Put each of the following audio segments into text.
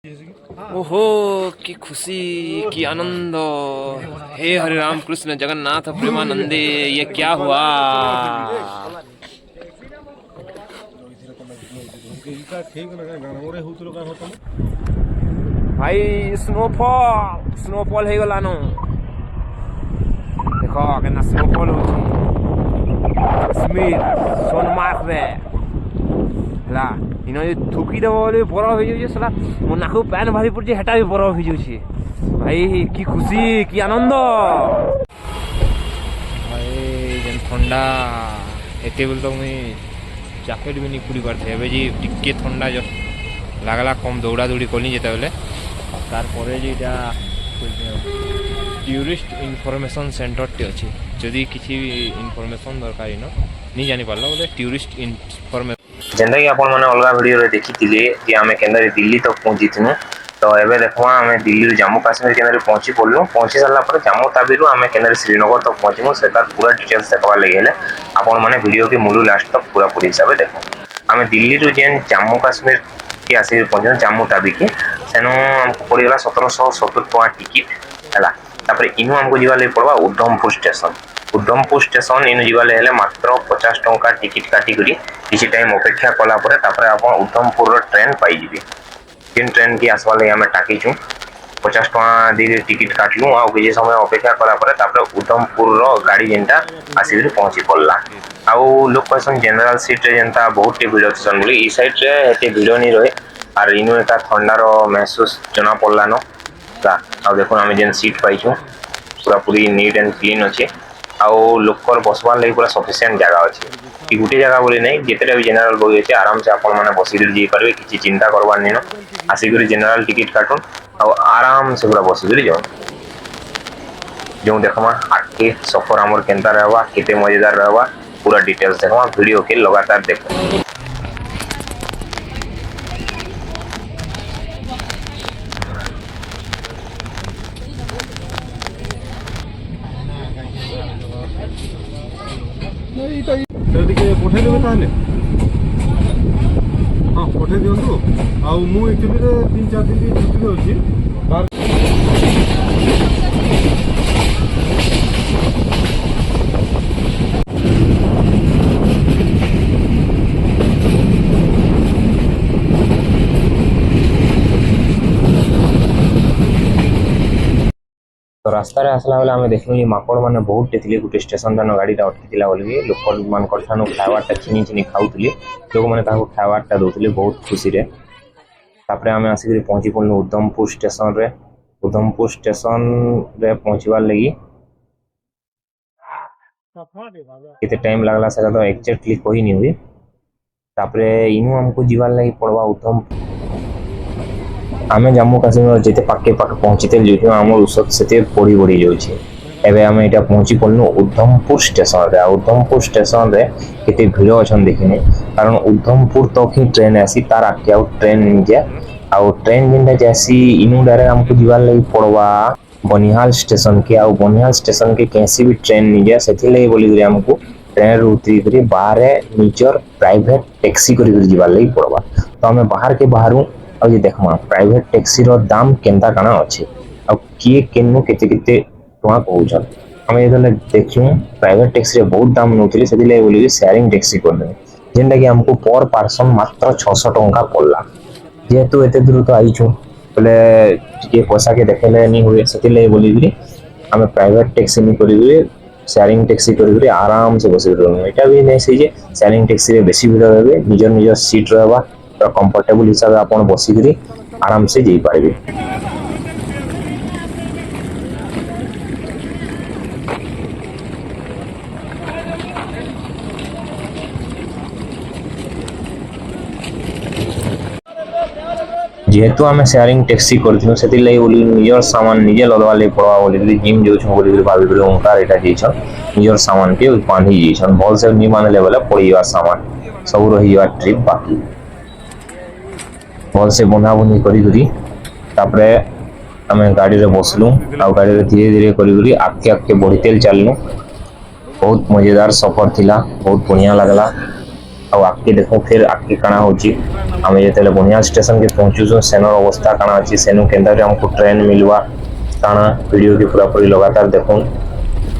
ओहो की खुशी की आनंद। हे हरे राम कृष्ण जगन्नाथ प्रेमानंदे, ये क्या हुआ? भाई स्नोफॉल स्नोफॉल हो गलानो। देखो केना स्नोफॉल होची कश्मीर सोनमार्ग रे हला। इनो ये थुकी देबो बोले बरफ हो जाउछे साला, मो नाकु पैन भारी पड़छे, हेटा भी बरफ हो जाउछे। भाई की खुशी की आनंद। भाई जेन ठंडा एते बोल तो मुई जैकेट भी नहीं पूरी करते एबे जी टिके ठंडा जो लागला कम दौड़ा दौड़ी कली जेते बेले तार परे जे इटा टूरिस्ट इनफॉरमेशन सेंटर टे अछि। जदि किछि इनफॉरमेशन दरकार इनो नहीं जानि पारलो बोले टूरिस्ट इनफॉरमेशन जेंदा कि आपण माने अलगा वीडियो रे देखिथिले कि आमे केंदा दिल्ली तक पहुंचिथिनु। तो एबे देखवा आमे दिल्ली जम्मू कश्मीर केंदा पहुंची पड़लु। पहुंची सारला पर जम्मू ताबीरु आमे केंदा श्रीनगर तक पहुंचमु। सेतार पूरा डिटेल्स देखवा लागि हेले आपण माने वीडियो के मुलु लास्ट तक पूरा पूरी हिसाब देखो। आमे दिल्ली रु जेन जम्मू कश्मीर के आसी पहुंचन जम्मू ताबी के सेनो हमको पड़ीला 1770 टका टिकट हला। तापर इनु हमको जीवा ले पड़वा उधमपुर स्टेशन। उधमपुर स्टेशन इन जीवा ले हेले मात्र 50 टका टिकट काटी करी किसी टाइम अपेक्षा कला परे तापर आपण उधमपुर रो ट्रेन पाई जिबे। किन ट्रेन की आसवा ले हमें टाकी छु 50 टका दे टिकट काटलु आ के समय अपेक्षा कला परे तापर उधमपुर रो गाड़ी जेंटा आसी पहुंची पड़ला। आउ लोक कहसन जनरल सीट रे जेंता बहुत टे भीड़ छन बोली ई साइड रे एते भीड़ नहीं रहे आर इनु एका ठंडा रो महसूस जना पड़ला न का। आ देखो हम जेन सीट पाई छु पूरा पूरी नीट एंड क्लीन अछि। आउ लोकर बसवार लागि पूरा सफिशिएंट जगह अछि कि गुटे जगह बोली नहीं जेतेटा भी जनरल बोगी अछि आराम से आपण माने बसी जे करबे किछि चिंता करबार नहीं न। आसी करी जनरल टिकट काटुन आ आराम से पूरा बसी करी जाओ जो देखमा आके सफर हमर केंता रहबा केते मजेदार रहबा पूरा डिटेल्स देखमा वीडियो के लगातार देखो। पठे देवे ताले हाँ पठे दिंतु आ मु एक्चुअली 3-4 दिन छुट्टी अच्छी तो रास्ता रे आसला बेले आमे देखलु ये माकड़ माने बहुत टेथिले गुटे स्टेशन ठानो गाड़ी टा अटकीला बोली लोकल मान ठानो खावाटा चिनी चिनी खाउतले लोक माने ताको खावाटा दउतले बहुत खुशी रे। तापरे आमे आसी करी पहुंची पड़लु उधमपुर स्टेशन रे। उधमपुर स्टेशन रे पहुंचवार लगी केते टाइम लागला सेटा तो एग्जैक्टली कोई नहीं हुई। तापरे इनु हमको जीवार लगी पड़वा उधमपुर आमे जम्मू कश्मीर जेते पाके पाके पहुंचीते जो हमर उसत सेते पड़ी बड़ी जाउछे। एबे आमे एटा पहुंची पड़नु उधमपुर स्टेशन रे। उधमपुर स्टेशन रे केते भीड़ अछन देखिने कारण उधमपुर तक ही ट्रेन आसी तार आके आउ ट्रेन निजे आउ ट्रेन जिंदा जैसी इनु डायरेक्ट हमको जीवार लगी पड़वा बनिहाल स्टेशन के। आउ बनिहाल स्टेशन के कैसी भी ट्रेन निजे सेथि लगी बोली हमको ट्रेन उतरी करी बाहर निजर प्राइवेट टैक्सी करी जीवार लगी पड़वा। तो हमें बाहर के बाहरु आ जे देखमा प्राइवेट टैक्सी रो दाम केंता काना अछि आ किए केनु केते केते टका कहउछन। हम एदले देखियो प्राइवेट टैक्सी रे बहुत दाम नउतली सेदि ले बोली शेयरिंग टैक्सी करने जेंटा कि हमको पर पर्सन मात्र 600 टका पड़ला। जेहेतु एते दूर तो आइछु बोले के पैसा के देखेले नहीं हुए सेदि ले बोली हम प्राइवेट टैक्सी नहीं करी शेयरिंग टैक्सी करी आराम से बसी रहनु। एटा भी नहीं से जे शेयरिंग टैक्सी रे बेसी भीड़ रहबे निजर निजर सीट रहबा तो कंफर्टेबल हिसाब से आपण बसी करी आराम से जाई पारबे। जेहेतु आमे शेयरिंग टैक्सी करथिनु सेति लई बोली निजर सामान निजे लदवा ले पड़वा बोली जिम जो छ बोली भाबी बोली ओंकार एटा जेछ निजर सामान के बांधी जेछन भल से नि माने लेवल पड़ीवा सामान सब रहीवा ट्रिप बाकी भल से बंधा बंधी करी करी तापरे आमे गाड़ी रे बसलु आ गाड़ी रे धीरे धीरे करी करी आके आके बढ़ीतेल चलनु। बहुत मजेदार सफर थिला बहुत बढ़िया लागला ଆଉ ଆଗକେ ଦେଖୁ ଫେର୍ ଆଗକେ କାଣା ହେଉଛି ଆମେ ଯେତେବେଳେ ବନିହାଲ ଷ୍ଟେସନକେ ପହଞ୍ଚୁଛୁ ସେନର ଅବସ୍ଥା କାଣା ଅଛି ସେନୁ କେନ୍ତାରେ ଆମକୁ ଟ୍ରେନ୍ ମିଲବା କାଣା ଭିଡ଼ିଓକେ ପୁରାପୁରି ଲଗାତାର ଦେଖୁନ୍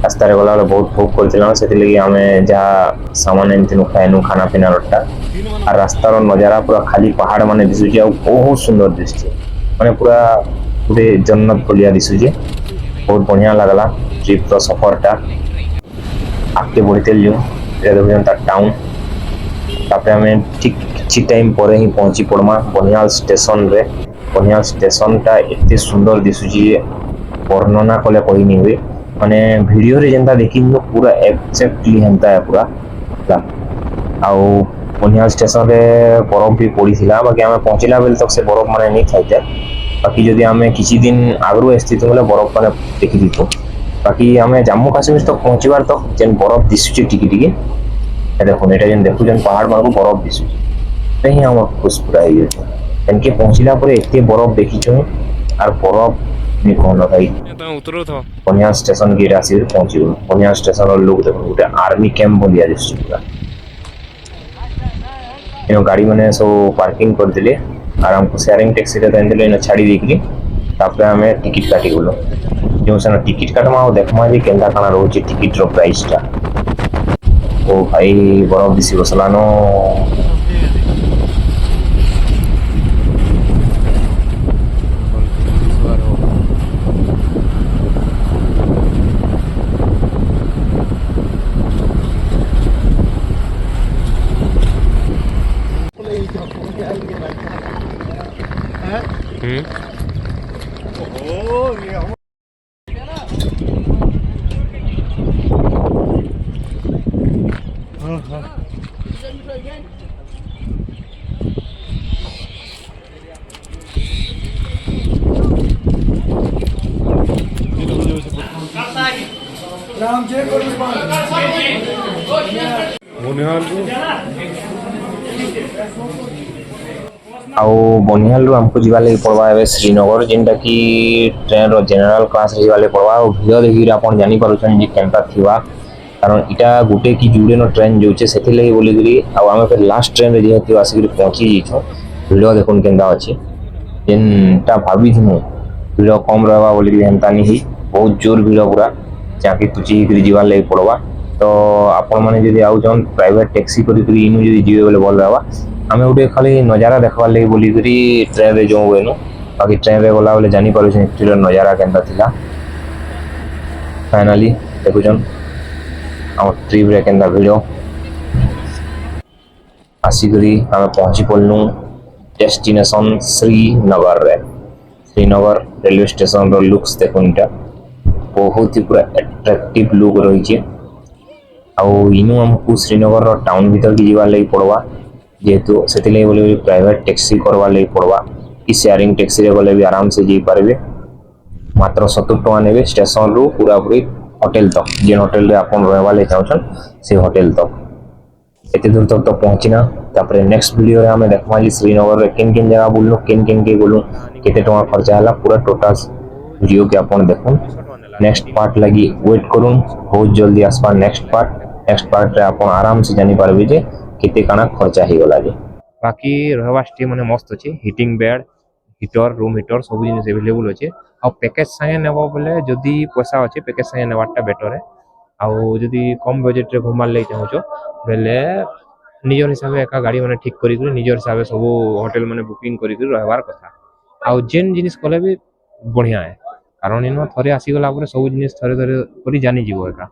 ରାସ୍ତାରେ ଗଲାବେଳେ ବହୁତ ଭୋଗ କରିଥିଲା ସେଥିଲାଗି ଆମେ ଯାହା ସାମାନ ଏମିତି ଖାଇନୁ ଖାନା ପିନାରଟା আর রাস্তার নজারা পুরা খালি পাহাড় মানে দিশুছে আর বহুত সুন্দর দিশুছে মানে পুরা গোটে জন্নত ভলিয়া দিশুছে বহুত বঢ়িয়া লাগলা ট্রিপর সফরটা আগে বড়িতেলু এটা দেখুছেন তার টাউন তারপরে আমি ঠিক কিছু টাইম পরে হি পৌঁছি পড়মা বনিহাল স্টেশনরে বনিহাল স্টেশনটা এতে সুন্দর দিশুছে যে বর্ণনা কলে কহিনি হুয়ে মানে ভিডিওরে যেটা দেখিনু পুরা এক্সাক্টলি হেন্তা পুরা ଆଉ ବନିହାଲ ଷ୍ଟେସନରେ ବରଫ ବି ପଡ଼ିଥିଲା ବାକି ଆମେ ପହଞ୍ଚିଲା ବେଳେ ତକ ସେ ବରଫ ମାନେ ନେଇ ଥାଇଥାଏ ବାକି ଯଦି ଆମେ କିଛି ଦିନ ଆଗରୁ ଆସିଥିତୁ ବୋଲେ ବରଫ ମାନେ ଦେଖିଥିତୁ ବାକି ଆମେ ଜାମ୍ମୁ କାଶ୍ମୀର ତକ ପହଞ୍ଚିବାର ତକ ଯେନ୍ ବରଫ ଦିଶୁଛି ଟିକେ ଟିକେ ଦେଖୁନ୍ ଏଇଟା ଯେନ୍ ଦେଖୁଛନ୍ ପାହାଡ଼ ମାନଙ୍କୁ ବରଫ ଦିଶୁଛି ଏଇଟା ହିଁ ଆମର ଖୁସି ପୁରା ହେଇଯାଉଛି ଏନକେ ପହଞ୍ଚିଲା ପରେ ଏତେ ବରଫ ଦେଖିଛୁ ଆର୍ ବରଫ ନି କହନ ଭାଇ ବନିହାଲ ଷ୍ଟେସନ ଗେଟ୍ ଆସିକି ପହଞ୍ଚିବୁ ବନିହାଲ ଷ୍ଟେସନର ଲୋକ ଦେଖୁନ୍ ଗୋଟେ ଆର୍ମି କ୍ୟାମ୍ପ ଭଳିଆ ଦିଶୁଛି ପୁରା गाड़ी मैंने सब पार्किंग करदे और हमको शेयरिंग टैक्सी इन छाड़ी देकरी तापर आम टिकट काटी गलु जो सेन टिकट काटमा और देखमा जे केन्दा काना रोचे टिकट रो प्राइस टा ओ भाई बरफ दिसी बसलानो आउ बनिहाल आमको जीवा लगे पड़वा ए श्रीनगर जेनटा कि ट्रेन रो जनरल क्लास जीवा लगे पड़वा और भिड़ देखिए आप जानी पारुछन जे केनता थिवा कारण इटा गुटे कि जुड़े न ट्रेन जोचे सेथि लगे बोलिकरी आ आमे फिर लास्ट ट्रेन रे जेहेतु आसिकरी पहुंची जेछो भिड़ देखुन केनता अछि जेनटा भाबी थिमु भिड़ कम रहबा बोलिकरी हेंता नि ही बहुत जोर भिड़ पूरा जाके तुची करी जीवा लगे पड़वा तो आपण माने जदि आउ जन प्राइवेट टैक्सी करी इनु जदि जीवे बोले भल रहबा आमे उठे खाली नजारा देखबार लगे बोलिकरी ट्रेन रे जाऊँ एनु बाकी ट्रेन रे गला बोले जानी पारुछन एक्चुअली नजारा केनता थिला फाइनली देखुछन आम ट्रिप रे केनता भिडियो आसिकरी आमे पहुंची पड़नु डेस्टिनेशन श्रीनगर रे श्रीनगर रेलवे स्टेशन रो लुक्स देखुनटा बहुत ही पूरा अट्रैक्टिव लुक रही आउ इनु हमको श्रीनगर रो टाउन भीतर की जीवा लगी पड़वा जेहेतु से बोले प्राइवेट टैक्सी करवा लगी पड़वा कि शेयरिंग टैक्सी रे गले भी आराम से जी पारे मात्र 70 टका नेबे स्टेशन रु पूरा पूरी होटल तक जेन होटल रे आपन रहबा ले चाहछन से होटल तक एते दूर तक तो पहुंचिना तापर नेक्स्ट वीडियो रे हमें देखमा जे श्रीनगर रे केन केन जगह बुलनु केन केन के बोलु केते टका खर्चा हला पूरा टोटल वीडियो के आपन देखुन नेक्स्ट पार्ट लगी वेट करूँ बहुत जल्दी आसपा नेक्स्ट पार्ट रे आपन आराम से जानी पारबे जे केते काना खर्चा ही गला जे बाकी रहबा स्टे माने मस्त अछि heating bed heater room heater सब जिनिस अवेलेबल अछि आ पैकेज संगे नेबो बोले जदी पैसा अछि पैकेज संगे नेबाटा बेटर है आ जदी कम बजट रे घुमार ले चाहछो बेले निजर हिसाब एका गाड़ी माने ठीक करी निजर हिसाब सब होटल माने बुकिंग करी रहबार कथा आ जेन जिनिस कले भी बढ़िया है कारण इन थरे आसी गला पर सब जिनिस थरे थरे करी जानी जीवो एका